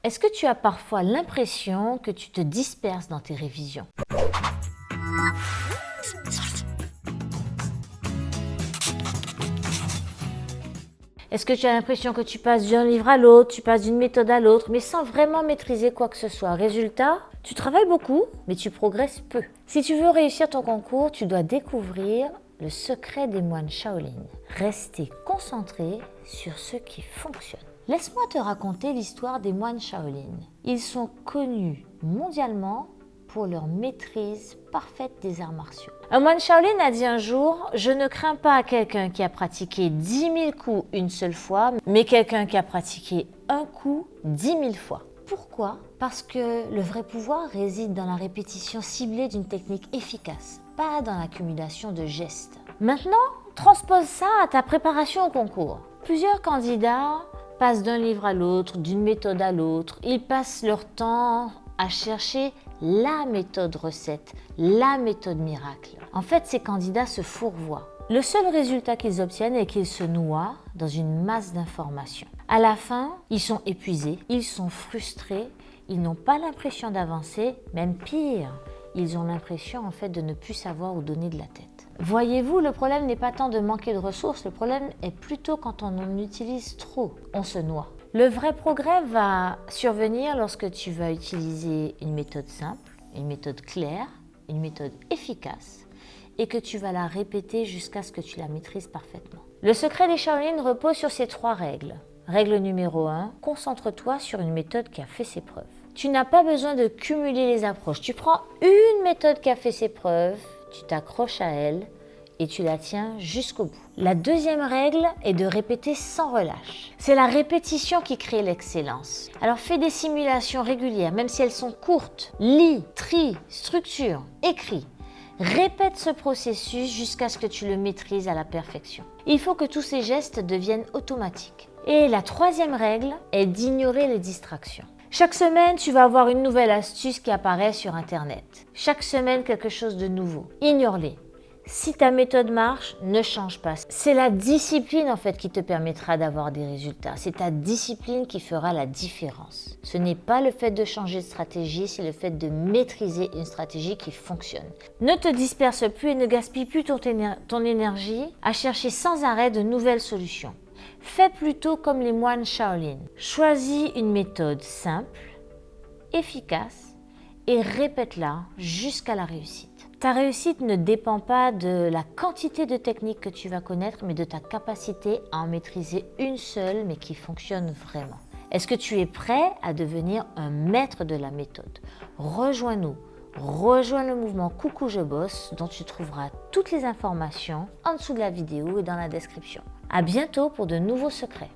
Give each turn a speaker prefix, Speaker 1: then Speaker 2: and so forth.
Speaker 1: Est-ce que tu as parfois l'impression que tu te disperses dans tes révisions? Est-ce que tu as l'impression que tu passes d'un livre à l'autre, tu passes d'une méthode à l'autre, mais sans vraiment maîtriser quoi que ce soit? Résultat, tu travailles beaucoup, mais tu progresses peu. Si tu veux réussir ton concours, tu dois découvrir le secret des moines Shaolin. Rester concentré sur ce qui fonctionne. Laisse-moi te raconter l'histoire des moines Shaolin. Ils sont connus mondialement pour leur maîtrise parfaite des arts martiaux. Un moine Shaolin a dit un jour « Je ne crains pas quelqu'un qui a pratiqué 10 000 coups une seule fois, mais quelqu'un qui a pratiqué un coup 10 000 fois. » Pourquoi? Parce que le vrai pouvoir réside dans la répétition ciblée d'une technique efficace, pas dans l'accumulation de gestes. Maintenant, transpose ça à ta préparation au concours. Plusieurs candidats passent d'un livre à l'autre, d'une méthode à l'autre. Ils passent leur temps à chercher la méthode recette, la méthode miracle. En fait, ces candidats se fourvoient. Le seul résultat qu'ils obtiennent est qu'ils se noient dans une masse d'informations. À la fin, ils sont épuisés, ils sont frustrés, ils n'ont pas l'impression d'avancer, même pire, ils ont l'impression en fait de ne plus savoir où donner de la tête. Voyez-vous, le problème n'est pas tant de manquer de ressources, le problème est plutôt quand on en utilise trop, on se noie. Le vrai progrès va survenir lorsque tu vas utiliser une méthode simple, une méthode claire, une méthode efficace et que tu vas la répéter jusqu'à ce que tu la maîtrises parfaitement. Le secret des Shaolin repose sur ces 3 règles. Règle numéro 1, concentre-toi sur une méthode qui a fait ses preuves. Tu n'as pas besoin de cumuler les approches. Tu prends une méthode qui a fait ses preuves, tu t'accroches à elle et tu la tiens jusqu'au bout. La deuxième règle est de répéter sans relâche. C'est la répétition qui crée l'excellence. Alors fais des simulations régulières, même si elles sont courtes. Lis, trie, structure, écris. Répète ce processus jusqu'à ce que tu le maîtrises à la perfection. Il faut que tous ces gestes deviennent automatiques. Et la troisième règle est d'ignorer les distractions. Chaque semaine, tu vas avoir une nouvelle astuce qui apparaît sur Internet. Chaque semaine, quelque chose de nouveau. Ignore-les. Si ta méthode marche, ne change pas. C'est la discipline en fait qui te permettra d'avoir des résultats. C'est ta discipline qui fera la différence. Ce n'est pas le fait de changer de stratégie, c'est le fait de maîtriser une stratégie qui fonctionne. Ne te disperse plus et ne gaspille plus ton énergie à chercher sans arrêt de nouvelles solutions. Fais plutôt comme les moines Shaolin. Choisis une méthode simple, efficace et répète-la jusqu'à la réussite. Ta réussite ne dépend pas de la quantité de techniques que tu vas connaître, mais de ta capacité à en maîtriser une seule, mais qui fonctionne vraiment. Est-ce que tu es prêt à devenir un maître de la méthode? Rejoins-nous, rejoins le mouvement Coucou je bosse, dont tu trouveras toutes les informations en dessous de la vidéo et dans la description. À bientôt pour de nouveaux secrets.